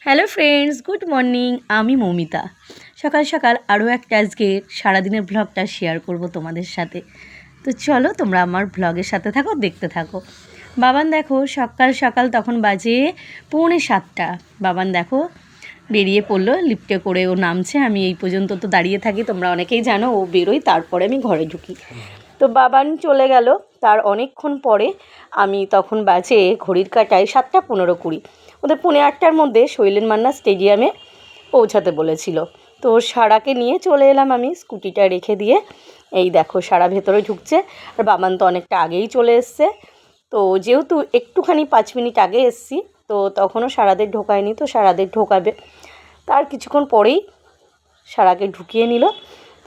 Hello friends, good morning. আমি মৌমিতা। সকাল সকাল আরও একটা আজকে সারাদিনের ব্লগটা শেয়ার করব তোমাদের সাথে। তো চলো তোমরা আমার ব্লগের সাথে থাকো, দেখতে থাকো। বাবান দেখো সকাল সকাল তখন বাজে 6:45। বাবান দেখো বেরিয়ে পড়লো, লিফটে করে ও নামছে। আমি এই পর্যন্ত তো দাঁড়িয়ে থাকি, তোমরা অনেকেই জানো। ও বেরোই, তারপরে আমি ঘরে ঢুকি। তো বাবান চলে গেল, তার অনেকক্ষণ পরে আমি তখন বাজে ঘড়ির কাঁটায় 7:15-20। ওদের 7:45-র মধ্যে শৈলেন মান্না স্টেডিয়ামে পৌঁছাতে বলেছিল। তো সারাকে নিয়ে চলে এলাম আমি, স্কুটিটা রেখে দিয়ে। এই দেখো সারা ভেতরে ঢুকছে, আর বাবান তো অনেকটা আগেই চলে এসছে। তো যেহেতু একটুখানি 5 মিনিট আগে এসছি, তো তখনও সারাদের ঢোকায়নি, তো সারাদের ঢোকাবে। তার কিছুক্ষণ পরেই সারাকে ঢুকিয়ে নিল।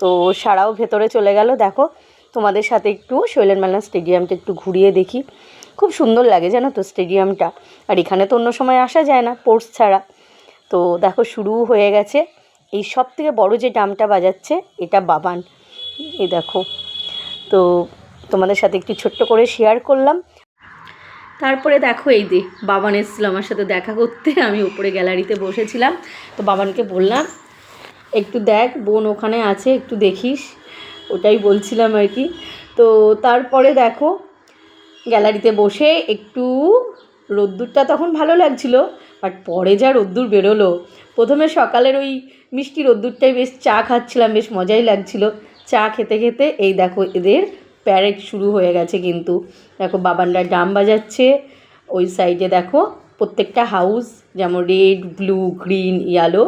তো সারাও ভেতরে চলে গেল। দেখো তোমাদের সাথে একটু শৈলেন মান্না স্টেডিয়ামটা একটু ঘুরিয়ে দেখি। খুব সুন্দর লাগে জানো তো স্টেডিয়ামটা। আর এখানে তো অন্য সময় আসা যায় না স্পোর্টস ছাড়া। তো দেখো শুরু হয়ে গেছে। এই সব থেকে বড়ো যে ড্রামটা বাজাচ্ছে এটা বাবান, এই দেখো। তো তোমাদের সাথে একটু ছোট্ট করে শেয়ার করলাম। তারপরে দেখো এই যে বাবান এসেছিলো আমার সাথে দেখা করতে। আমি উপরে গ্যালারিতে বসেছিলাম, তো বাবানকে বললাম একটু দেখ বোন ওখানে আছে, একটু দেখিস, ওটাই বলছিলাম আর কি। তো তারপরে দেখো গ্যালারিতে বসে একটু রোদ্দুরটা তখন ভালো লাগছিল, বাট পরে যা রোদ্দুর বেরোলো। প্রথমে সকালের ওই মিষ্টি রোদ্দুরটাই বেশ, চা খাচ্ছিলাম, বেশ মজাই লাগছিল। চা খেতে খেতে এই দেখো এদের প্যারেড শুরু হয়ে গেছে কিন্তু। দেখো বাবানরা ড্রাম বাজাচ্ছে। ওই সাইডে দেখো প্রত্যেকটা হাউস, যেমন রেড, ব্লু, গ্রিন, ইয়েলো,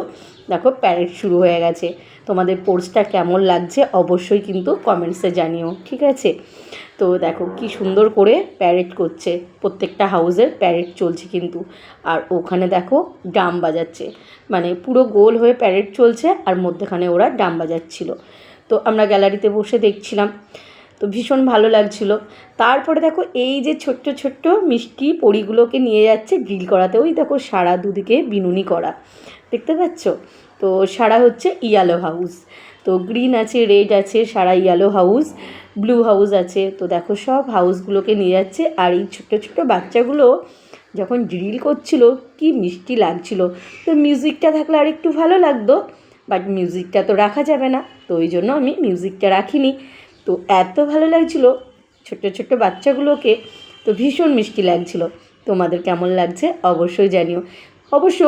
দেখো প্যারেড শুরু হয়ে গেছে। তোমাদের পোস্টটা কেমন লাগছে অবশ্যই কিন্তু কমেন্টসে জানিও, ঠিক আছে? তো দেখো কি সুন্দর করে প্যারেড করছে, প্রত্যেকটা হাউসের প্যারেড চলছে কিন্তু। আর ওখানে দেখো ড্রাম বাজাচ্ছে, মানে পুরো গোল হয়ে প্যারেড চলছে, আর মধ্যেখানে ওরা ড্রাম বাজাচ্ছিল। তো আমরা গ্যালারিতে বসে দেখছিলাম, তো ভীষণ ভালো লাগছিল। তারপরে দেখো এই যে ছোট্ট ছোট্ট মিষ্টি পরিগুলোকে নিয়ে যাচ্ছে গ্রিল করাতে। ওই দেখো সারা দুদিকে বিনুনি করা, দেখতে পাচ্ছ? তো সারা হচ্ছে ইয়েলো হাউস, তো গ্রিন আছে, রেড আছে, সারা ইয়েলো হাউস, ব্লু হাউস আছে। তো দেখো সব হাউসগুলোকে নিয়ে যাচ্ছে। আর এই ছোট্টো ছোট্টো বাচ্চাগুলো যখন ড্রিল করছিল কি মিষ্টি লাগছিল। তো মিউজিকটা থাকলে আর একটু ভালো লাগতো, বাট মিউজিকটা তো রাখা যাবে না, তো ওই জন্য আমি মিউজিকটা রাখিনি। তো এত ভালো লাগছিল ছোট্ট ছোট্ট বাচ্চাগুলোকে, তো ভীষণ মিষ্টি লাগছিল। তোমাদের কেমন লাগছে অবশ্যই জানিও। অবশ্য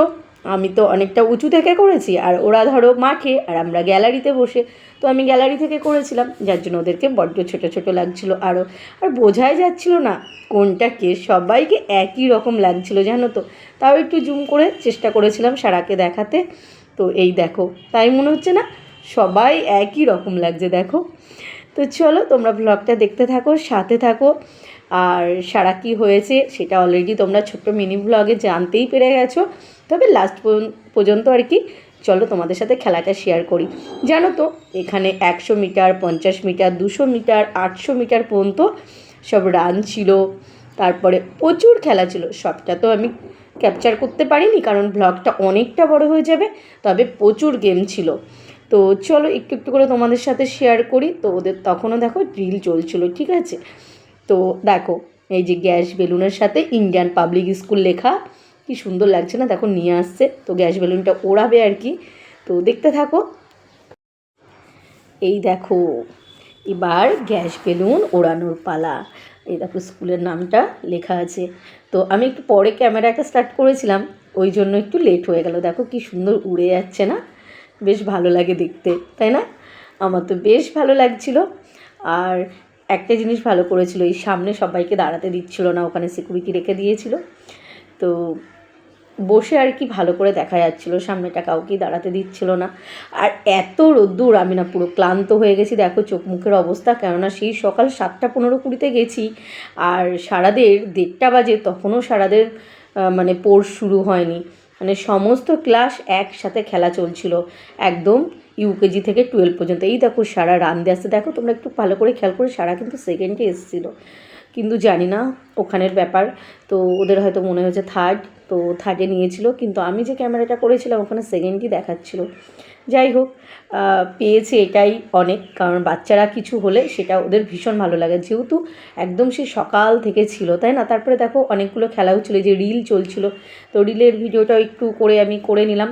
আমি তো অনেকটা উঁচু থেকে করেছি, আর ওরা ধরো মাঠে, আর আমরা গ্যালারিতে বসে। তো আমি গ্যালারি থেকে করেছিলাম, যার জন্য ওদেরকে বড্ড ছোটো ছোটো লাগছিল আরও। আর বোঝাই যাচ্ছিল না কোনটা কে, সবাইকে একই রকম লাগছিল জানো তো। তাও একটু জুম করে চেষ্টা করেছিলাম সারাকে দেখাতে। তো এই দেখো, তাই মনে হচ্ছে না সবাই একই রকম লাগছে, দেখো। তো চলো তোমরা ব্লগটা দেখতে থাকো, সাথে থাকো। আর সারা কী হয়েছে সেটা অলরেডি তোমরা ছোট্ট মিনি ব্লগে জানতেই পেরে গেছো, তবে লাস্ট পর্যন্ত আর কি। চলো তোমাদের সাথে খেলাটা শেয়ার করি। জানো তো এখানে 100 মিটার, 50 মিটার, 200 মিটার, 800 মিটার পর্যন্ত সব রান ছিল। তারপরে প্রচুর খেলা ছিল, সবটা তো আমি ক্যাপচার করতে পারিনি কারণ ব্লগটা অনেকটা বড় হয়ে যাবে, তবে প্রচুর গেম ছিল। তো চলো একটু একটু করে তোমাদের সাথে শেয়ার করি। তো ওদের তখনও দেখো ড্রিল চলছিল, ঠিক আছে? তো দেখো এই যে গ্যাস বেলুনের সাথে ইন্ডিয়ান পাবলিক স্কুল লেখা, কি সুন্দর লাগছে না? দেখো নিয়ে আসছে, তো গ্যাস বেলুনটা ওড়াবে আর কি। তো দেখতে থাকো। এই দেখো এবার গ্যাস বেলুন ওড়ানোর পালা। এই দেখো স্কুলের নামটা লেখা আছে। তো আমি একটু পরে ক্যামেরাটা স্টার্ট করেছিলাম, ওই জন্য একটু লেট হয়ে গেল। দেখো কি সুন্দর উড়ে যাচ্ছে না? বেশ ভালো লাগে দেখতে, তাই না? আমার তো বেশ ভালো লাগছিল। আর একটা জিনিস ভালো করেছিল, এই সামনে সবাইকে দাঁড়াতে দিচ্ছিল না, ওখানে সিকিউরিটি রেখে দিয়েছিল। তো বসে আর কি ভালো করে দেখা যাচ্ছিলো, সামনেটা কাউকেই দাঁড়াতে দিচ্ছিল না। আর এত রোদ্দুর, আমি না পুরো ক্লান্ত হয়ে গেছি। দেখো চোখ মুখের অবস্থা, কেননা সেই সকাল 7:15-20 গেছি, আর সারাদের 1:30 বাজে তখনও সারাদের মানে পোর্স শুরু হয়নি। মানে সমস্ত ক্লাস একসাথে খেলা চলছিল, একদম ইউকেজি থেকে 12 পর্যন্ত। এই দেখো সারা রান দিয়ে আসছে, দেখো তোমরা একটু ভালো করে খেয়াল করে, সারা কিন্তু সেকেন্ডে এসেছিলো, কিন্তু জানি না ওখানের ব্যাপার। তো ওদের হয়তো মনে হয়েছে থার্ড, তো থার্ডে নিয়েছিল, কিন্তু আমি যে ক্যামেরাটা করেছিলাম ওখানে সেকেন্ডই দেখাচ্ছিল। যাই হোক, পেয়েছে এটাই অনেক, কারণ বাচ্চারা কিছু হলে সেটা ওদের ভীষণ ভালো লাগে, যেহেতু একদম সে সকাল থেকে ছিল, তাই না। তারপরে দেখো অনেকগুলো খেলাও ছিল, যে রিল চলছিল, তো রিলের ভিডিওটাও একটু আমি করে নিলাম।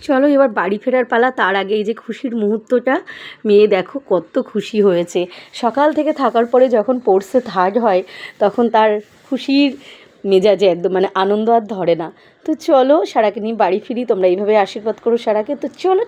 চলো এবার বাড়ি ফেরার পালা। তার আগে এই যে খুশির মুহূর্তটা, মেয়ে দেখো কত খুশি হয়েছে। সকাল থেকে থাকার পরে যখন পড়ছে থার্ড হয়, তখন তার খুশির মেজাজে একদম মানে আনন্দ আর ধরে না। তো চলো সারাকে নিয়ে বাড়ি ফিরি, তোমরা এইভাবে আশীর্বাদ করো সারাকে। তো চলো।